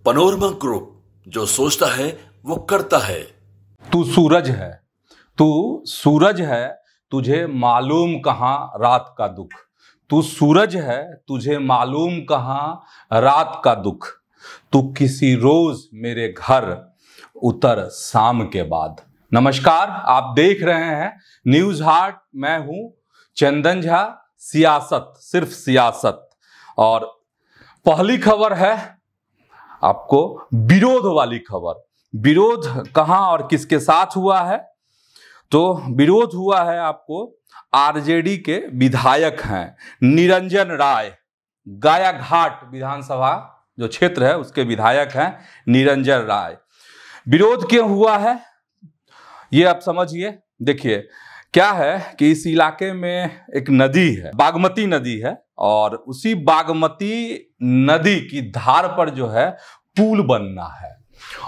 Panorama group, जो सोचता है वो करता है। तू सूरज है, तू सूरज है, तुझे मालूम कहाँ रात का दुख। तू सूरज है, तुझे मालूम कहाँ रात का दुख। तू किसी रोज मेरे घर उतर शाम के बाद। नमस्कार, आप देख रहे हैं न्यूज हार्ट। मैं हूं चंदन झा। सियासत, सिर्फ सियासत। और पहली खबर है आपको विरोध वाली खबर। विरोध कहां और किसके साथ हुआ है? तो विरोध हुआ है आपको आरजेडी के विधायक हैं निरंजन राय। गायाघाट विधानसभा जो क्षेत्र है उसके विधायक हैं निरंजन राय। विरोध क्यों हुआ है ये आप समझिए। देखिए क्या है कि इस इलाके में एक नदी है, बागमती नदी है, और उसी बागमती नदी की धार पर जो है पुल बनना है।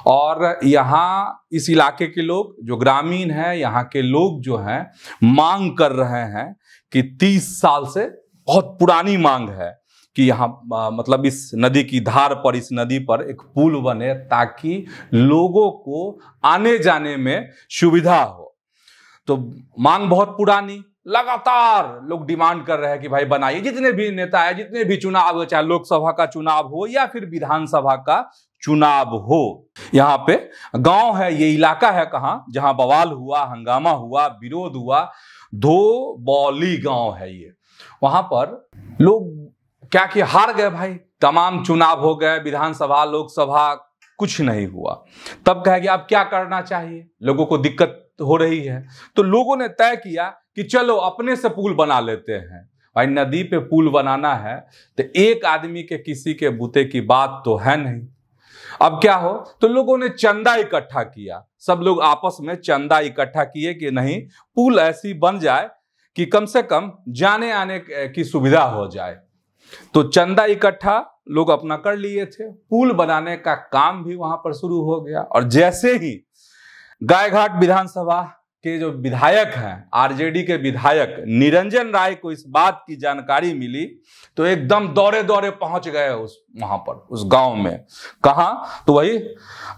और यहाँ इस इलाके के लोग जो ग्रामीण हैं, यहाँ के लोग जो हैं मांग कर रहे हैं कि 30 साल से बहुत पुरानी मांग है कि यहाँ मतलब इस नदी की धार पर, इस नदी पर एक पुल बने ताकि लोगों को आने जाने में सुविधा हो। तो मांग बहुत पुरानी, लगातार लोग डिमांड कर रहे हैं कि भाई बनाइए। जितने भी नेता है, जितने भी चुनाव हो, चाहे लोकसभा का चुनाव हो या फिर विधानसभा का चुनाव हो, यहाँ पे गांव है, ये इलाका है कहाँ जहां बवाल हुआ, हंगामा हुआ, विरोध हुआ, धोबौली गांव है ये। वहां पर लोग क्या कि हार गए भाई। तमाम चुनाव हो गए, विधानसभा, लोकसभा, कुछ नहीं हुआ। तब कहे कि अब क्या करना चाहिए, लोगों को दिक्कत हो रही है। तो लोगों ने तय किया कि चलो अपने से पुल बना लेते हैं। भाई नदी पे पुल बनाना है तो एक आदमी के किसी के बूते की बात तो है नहीं। अब क्या हो, तो लोगों ने चंदा इकट्ठा किया। सब लोग आपस में चंदा इकट्ठा किए कि नहीं, पुल ऐसी बन जाए कि कम से कम जाने आने की सुविधा हो जाए। तो चंदा इकट्ठा लोग अपना कर लिए थे। पुल बनाने का काम भी वहां पर शुरू हो गया। और जैसे ही गायघाट विधानसभा के जो विधायक हैं, आरजेडी के विधायक निरंजन राय को इस बात की जानकारी मिली तो एकदम दौड़े दौड़े पहुंच गए वहां पर, उस गांव में। कहां? तो वही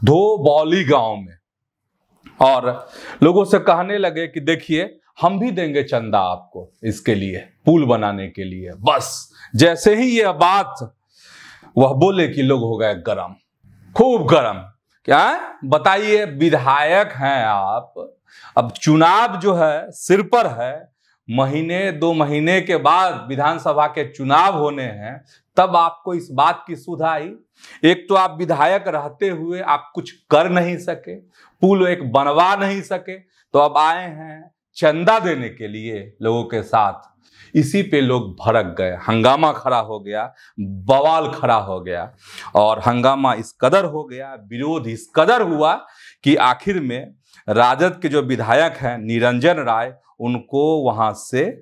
धोबौली गांव में। और लोगों से कहने लगे कि देखिए हम भी देंगे चंदा आपको इसके लिए, पुल बनाने के लिए। बस जैसे ही यह बात वह बोले कि लोग हो गए गरम, खूब गरम। क्या बताइए, विधायक हैं आप, अब चुनाव जो है सिर पर है, महीने 2 महीने के बाद विधानसभा के चुनाव होने हैं, तब आपको इस बात की सुध आई। एक तो आप विधायक रहते हुए आप कुछ कर नहीं सके, पुल एक बनवा नहीं सके, तो अब आए हैं चंदा देने के लिए लोगों के साथ। इसी पे लोग भड़क गए, हंगामा खड़ा हो गया, बवाल खड़ा हो गया। और हंगामा इस कदर हो गया, विरोध इस कदर हुआ कि आखिर में राजद के जो विधायक हैं निरंजन राय, उनको वहां से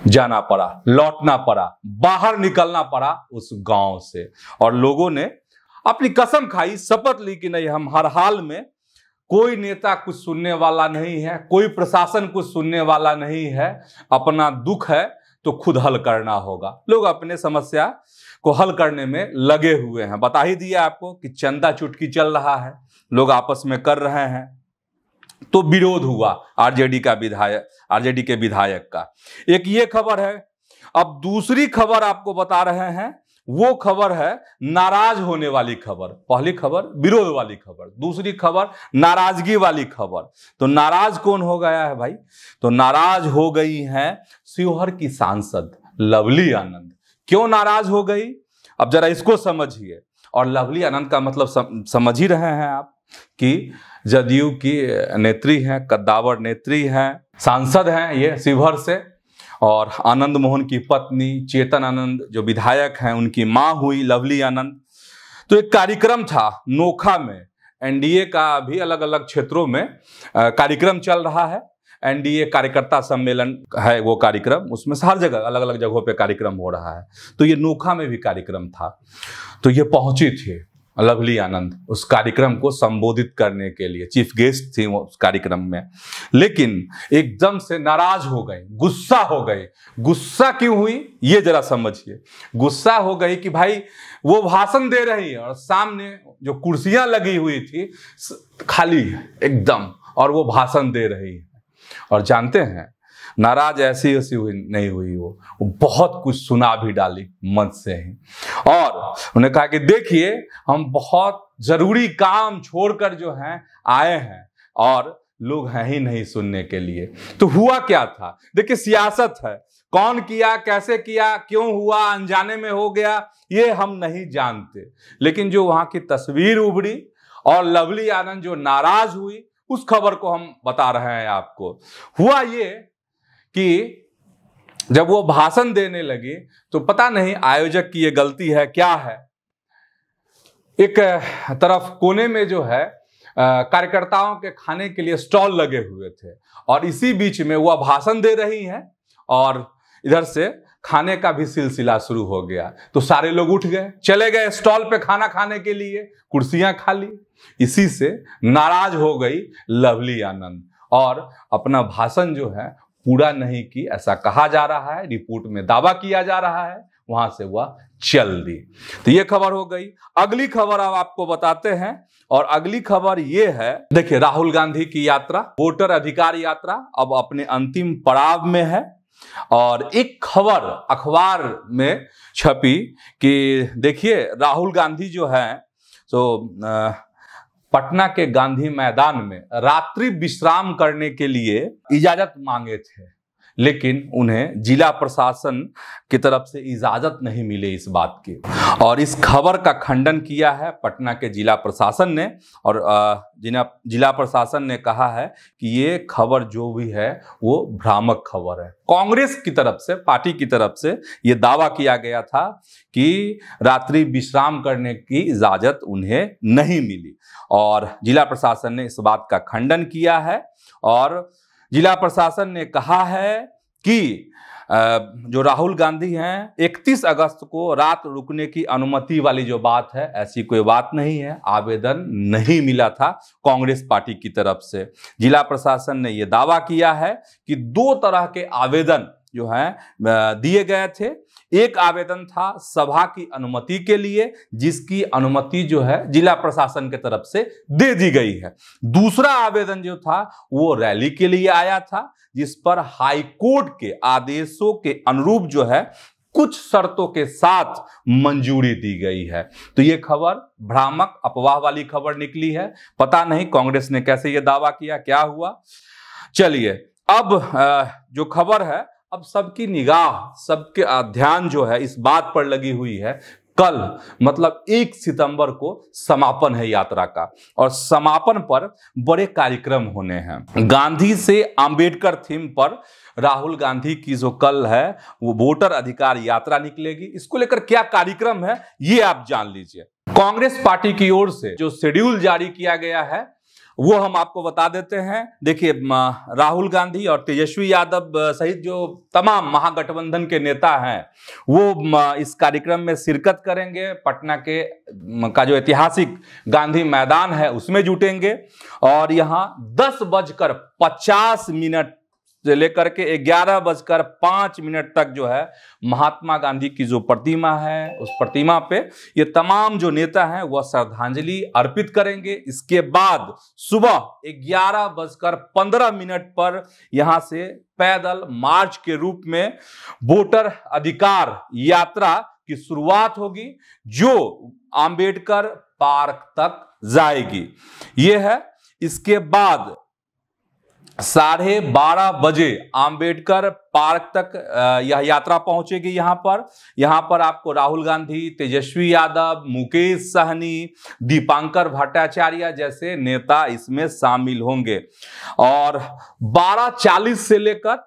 जाना पड़ा, लौटना पड़ा, बाहर निकलना पड़ा उस गांव से। और लोगों ने अपनी कसम खाई, शपथ ली कि नहीं, हम हर हाल में, कोई नेता कुछ सुनने वाला नहीं है, कोई प्रशासन कुछ सुनने वाला नहीं है, अपना दुख है तो खुद हल करना होगा। लोग अपने समस्या को हल करने में लगे हुए हैं। बता ही दिया आपको कि चंदा चुटकी चल रहा है, लोग आपस में कर रहे हैं। तो विरोध हुआ आरजेडी के विधायक का। एक ये खबर है। अब दूसरी खबर आपको बता रहे हैं, वो खबर है नाराज होने वाली खबर। पहली खबर विरोध वाली खबर, दूसरी खबर नाराजगी वाली खबर। तो नाराज कौन हो गया है भाई? तो नाराज हो गई हैं शिवहर की सांसद लवली आनंद। क्यों नाराज हो गई, अब जरा इसको समझिए। और लवली आनंद का मतलब समझ ही रहे हैं आप कि जदयू की नेत्री हैं, कद्दावर नेत्री हैं, सांसद हैं ये शिवहर से। और आनंद मोहन की पत्नी चेतन आनंद जो विधायक हैं, उनकी मां हुई लवली आनंद। तो एक कार्यक्रम था नोखा में, एनडीए का भी अलग अलग क्षेत्रों में कार्यक्रम चल रहा है। एनडीए कार्यकर्ता सम्मेलन है वो कार्यक्रम, उसमें हर जगह अलग अलग जगहों पे कार्यक्रम हो रहा है। तो ये नोखा में भी कार्यक्रम था, तो ये पहुंची थी लवली आनंद उस कार्यक्रम को संबोधित करने के लिए चीफ गेस्ट थी वो उस कार्यक्रम में, लेकिन एकदम से नाराज हो गए, गुस्सा हो गए। गुस्सा क्यों हुई ये जरा समझिए। गुस्सा हो गई कि भाई वो भाषण दे रही है और सामने जो कुर्सियां लगी हुई थी खाली है एकदम, और वो भाषण दे रही है। और जानते हैं नाराज ऐसी हुई नहीं हुई, वो बहुत कुछ सुना भी डाली मन से ही, और उन्होंने कहा कि देखिए हम बहुत जरूरी काम छोड़कर जो हैं आए हैं और लोग हैं ही नहीं सुनने के लिए। तो हुआ क्या था, देखिए सियासत है, कौन किया, कैसे किया, क्यों हुआ, अनजाने में हो गया, ये हम नहीं जानते, लेकिन जो वहां की तस्वीर उभरी और लवली आनंद जो नाराज हुई उस खबर को हम बता रहे हैं आपको। हुआ ये कि जब वो भाषण देने लगी तो पता नहीं आयोजक की ये गलती है क्या है, एक तरफ कोने में जो है कार्यकर्ताओं के खाने के लिए स्टॉल लगे हुए थे और इसी बीच में वह भाषण दे रही हैं और इधर से खाने का भी सिलसिला शुरू हो गया। तो सारे लोग उठ गए, चले गए स्टॉल पे खाना खाने के लिए, कुर्सियां खाली। इसी से नाराज हो गई लवली आनंद और अपना भाषण जो है पूरा नहीं की, ऐसा कहा जा रहा है, रिपोर्ट में दावा किया जा रहा है, वहां से वह चल दी। तो ये खबर हो गई। अगली खबर अब आपको बताते हैं, और अगली खबर ये है, देखिए राहुल गांधी की यात्रा, वोटर अधिकार यात्रा अब अपने अंतिम पड़ाव में है। और एक खबर अखबार में छपी कि देखिए राहुल गांधी जो है तो पटना के गांधी मैदान में रात्रि विश्राम करने के लिए इजाजत मांगे थे, लेकिन उन्हें जिला प्रशासन की तरफ से इजाजत नहीं मिली इस बात की। और इस खबर का खंडन किया है पटना के जिला प्रशासन ने, और जिला प्रशासन ने कहा है कि ये खबर जो भी है वो भ्रामक खबर है। कांग्रेस की तरफ से, पार्टी की तरफ से ये दावा किया गया था कि रात्रि विश्राम करने की इजाजत उन्हें नहीं मिली, और जिला प्रशासन ने इस बात का खंडन किया है। और जिला प्रशासन ने कहा है कि जो राहुल गांधी हैं 31 अगस्त को रात रुकने की अनुमति वाली जो बात है, ऐसी कोई बात नहीं है, आवेदन नहीं मिला था कांग्रेस पार्टी की तरफ से। जिला प्रशासन ने यह दावा किया है कि 2 तरह के आवेदन जो हैं दिए गए थे। एक आवेदन था सभा की अनुमति के लिए, जिसकी अनुमति जो है जिला प्रशासन की तरफ से दे दी गई है। दूसरा आवेदन जो था वो रैली के लिए आया था, जिस पर हाई कोर्ट के आदेशों के अनुरूप जो है कुछ शर्तों के साथ मंजूरी दी गई है। तो ये खबर भ्रामक अफवाह वाली खबर निकली है। पता नहीं कांग्रेस ने कैसे ये दावा किया, क्या हुआ। चलिए अब जो खबर है, अब सबकी निगाह, सबके ध्यान जो है इस बात पर लगी हुई है, कल मतलब 1 सितंबर को समापन है यात्रा का, और समापन पर बड़े कार्यक्रम होने हैं। गांधी से अंबेडकर थीम पर राहुल गांधी की जो कल है वो वोटर अधिकार यात्रा निकलेगी। इसको लेकर क्या कार्यक्रम है ये आप जान लीजिए। कांग्रेस पार्टी की ओर से जो शेड्यूल जारी किया गया है वो हम आपको बता देते हैं। देखिए राहुल गांधी और तेजस्वी यादव सहित जो तमाम महागठबंधन के नेता हैं वो इस कार्यक्रम में शिरकत करेंगे। पटना के का जो ऐतिहासिक गांधी मैदान है उसमें जुटेंगे, और यहाँ 10:50 से लेकर के 11:05 तक जो है महात्मा गांधी की जो प्रतिमा है उस प्रतिमा पे ये तमाम जो नेता हैं वह श्रद्धांजलि अर्पित करेंगे। इसके बाद सुबह 11:15 पर यहां से पैदल मार्च के रूप में वोटर अधिकार यात्रा की शुरुआत होगी, जो अंबेडकर पार्क तक जाएगी। यह है। इसके बाद 12:30 बजे अंबेडकर पार्क तक यह यात्रा पहुंचेगी। यहां पर आपको राहुल गांधी, तेजस्वी यादव, मुकेश सहनी, दीपांकर भट्टाचार्य जैसे नेता इसमें शामिल होंगे। और 12:40 से लेकर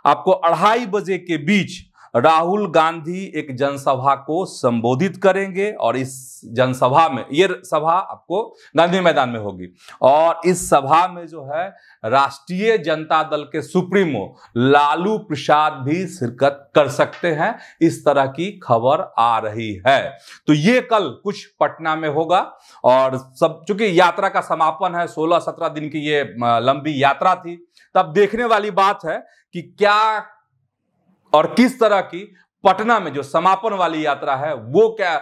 आपको 2:30 बजे के बीच राहुल गांधी एक जनसभा को संबोधित करेंगे और इस जनसभा में, ये सभा आपको गांधी मैदान में होगी, और इस सभा में जो है राष्ट्रीय जनता दल के सुप्रीमो लालू प्रसाद भी शिरकत कर सकते हैं। इस तरह की खबर आ रही है। तो ये कल कुछ पटना में होगा और सब, चूंकि यात्रा का समापन है, 16-17 दिन की ये लंबी यात्रा थी, तब देखने वाली बात है कि क्या और किस तरह की पटना में जो समापन वाली यात्रा है वो क्या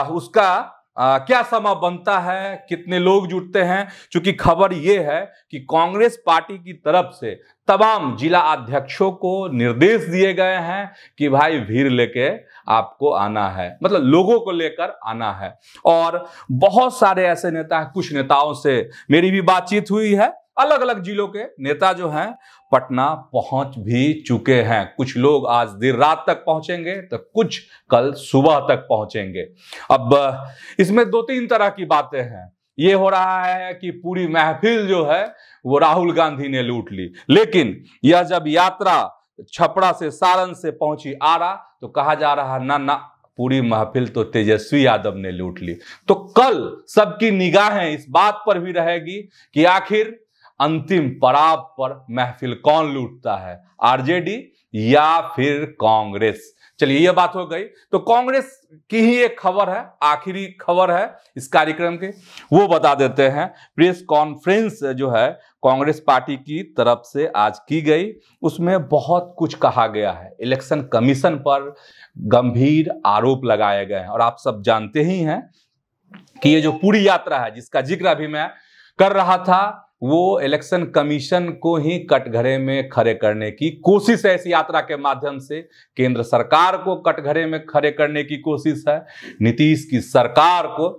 उसका क्या समय बनता है, कितने लोग जुटते हैं। क्योंकि खबर यह है कि कांग्रेस पार्टी की तरफ से तमाम जिला अध्यक्षों को निर्देश दिए गए हैं कि भाई भीड़ लेके आपको आना है, मतलब लोगों को लेकर आना है। और बहुत सारे ऐसे नेता हैं, कुछ नेताओं से मेरी भी बातचीत हुई है, अलग अलग जिलों के नेता जो हैं पटना पहुंच भी चुके हैं। कुछ लोग आज देर रात तक पहुंचेंगे तो कुछ कल सुबह तक पहुंचेंगे। अब इसमें 2-3 तरह की बातें हैं। ये हो रहा है कि पूरी महफिल जो है वो राहुल गांधी ने लूट ली, लेकिन यह जब यात्रा छपरा से सारण से पहुंची आरा तो कहा जा रहा है ना, पूरी महफिल तो तेजस्वी यादव ने लूट ली। तो कल सबकी निगाहें इस बात पर भी रहेगी कि आखिर अंतिम पड़ाव पर महफिल कौन लूटता है, आरजेडी या फिर कांग्रेस। चलिए ये बात हो गई। तो कांग्रेस की ही एक खबर है, आखिरी खबर है इस कार्यक्रम के, वो बता देते हैं। प्रेस कॉन्फ्रेंस जो है कांग्रेस पार्टी की तरफ से आज की गई, उसमें बहुत कुछ कहा गया है। इलेक्शन कमीशन पर गंभीर आरोप लगाए गए हैं और आप सब जानते ही हैं कि ये जो पूरी यात्रा है जिसका जिक्र अभी मैं कर रहा था, वो इलेक्शन कमीशन को ही कटघरे में खड़े करने की कोशिश है। इस यात्रा के माध्यम से केंद्र सरकार को कटघरे में खड़े करने की कोशिश है, नीतीश की सरकार को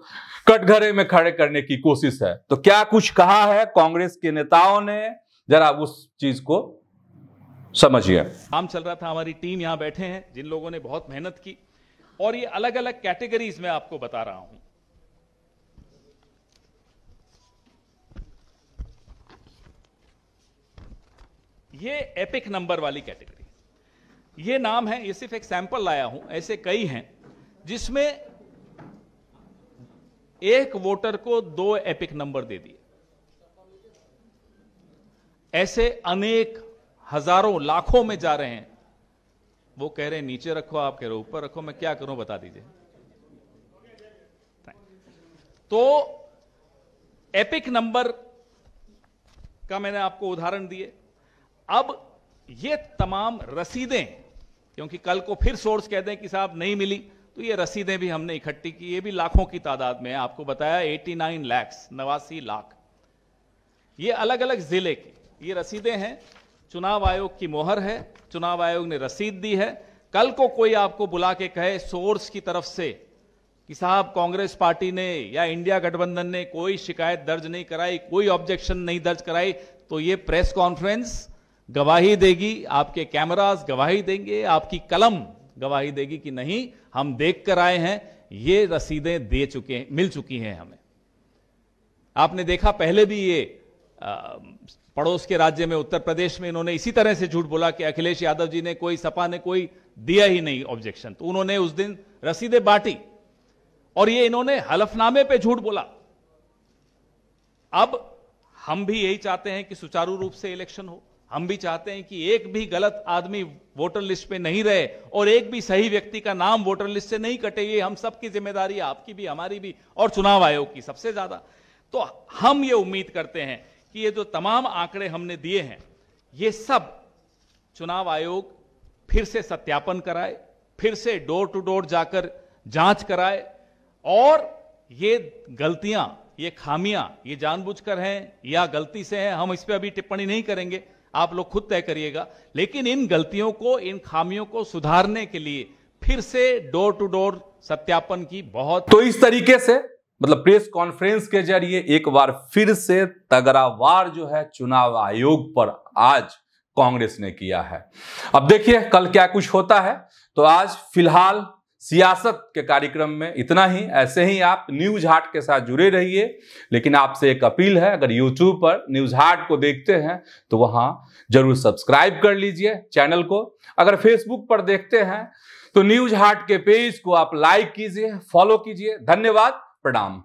कटघरे में खड़े करने की कोशिश है। तो क्या कुछ कहा है कांग्रेस के नेताओं ने, जरा उस चीज को समझिए। काम चल रहा था, हमारी टीम यहां बैठे हैं जिन लोगों ने बहुत मेहनत की, और ये अलग अलग कैटेगरीज में आपको बता रहा हूं। ये एपिक नंबर वाली कैटेगरी, ये नाम है, ये सिर्फ एक सैंपल लाया हूं, ऐसे कई हैं जिसमें एक वोटर को 2 एपिक नंबर दे दिए। ऐसे अनेक हजारों लाखों में जा रहे हैं। वो कह रहे हैं नीचे रखो, आप कह रहे हो ऊपर रखो, मैं क्या करूं बता दीजिए। तो एपिक नंबर का मैंने आपको उदाहरण दिए। अब ये तमाम रसीदें, क्योंकि कल को फिर सोर्स कह दें कि साहब नहीं मिली, तो ये रसीदें भी हमने इकट्ठी की, ये भी लाखों की तादाद में है। आपको बताया 89 लाख, 89 लाख, ये अलग अलग जिले की ये रसीदें हैं। चुनाव आयोग की मोहर है, चुनाव आयोग ने रसीद दी है। कल को कोई आपको बुला के कहे सोर्स की तरफ से कि साहब कांग्रेस पार्टी ने या इंडिया गठबंधन ने कोई शिकायत दर्ज नहीं कराई, कोई ऑब्जेक्शन नहीं दर्ज कराई, तो ये प्रेस कॉन्फ्रेंस गवाही देगी, आपके कैमरास गवाही देंगे, आपकी कलम गवाही देगी कि नहीं, हम देख कर आए हैं, ये रसीदें दे चुके हैं, मिल चुकी हैं हमें। आपने देखा पहले भी ये पड़ोस के राज्य में उत्तर प्रदेश में इन्होंने इसी तरह से झूठ बोला कि अखिलेश यादव जी ने कोई, सपा ने कोई दिया ही नहीं ऑब्जेक्शन, तो उन्होंने उस दिन रसीदें बांटी और ये इन्होंने हलफनामे पे झूठ बोला। अब हम भी यही चाहते हैं कि सुचारू रूप से इलेक्शन हो, हम भी चाहते हैं कि एक भी गलत आदमी वोटर लिस्ट पे नहीं रहे और एक भी सही व्यक्ति का नाम वोटर लिस्ट से नहीं कटे। ये हम सबकी जिम्मेदारी है, आपकी भी, हमारी भी, और चुनाव आयोग की सबसे ज्यादा। तो हम ये उम्मीद करते हैं कि ये जो तमाम आंकड़े हमने दिए हैं, ये सब चुनाव आयोग फिर से सत्यापन कराए, फिर से डोर टू डोर जाकर जांच कराए, और ये गलतियां, ये खामियां, ये जानबूझकर हैं या गलती से हैं, हम इस पर अभी टिप्पणी नहीं करेंगे, आप लोग खुद तय करिएगा। लेकिन इन गलतियों को, इन खामियों को सुधारने के लिए फिर से डोर टू डोर सत्यापन की बहुत, तो इस तरीके से मतलब प्रेस कॉन्फ्रेंस के जरिए एक बार फिर से तगड़ावार जो है चुनाव आयोग पर आज कांग्रेस ने किया है। अब देखिए कल क्या कुछ होता है। तो आज फिलहाल सियासत के कार्यक्रम में इतना ही। ऐसे ही आप न्यूज हाट के साथ जुड़े रहिए। लेकिन आपसे एक अपील है, अगर यूट्यूब पर न्यूज हाट को देखते हैं तो वहां जरूर सब्सक्राइब कर लीजिए चैनल को। अगर फेसबुक पर देखते हैं तो न्यूज हाट के पेज को आप लाइक कीजिए, फॉलो कीजिए। धन्यवाद, प्रणाम।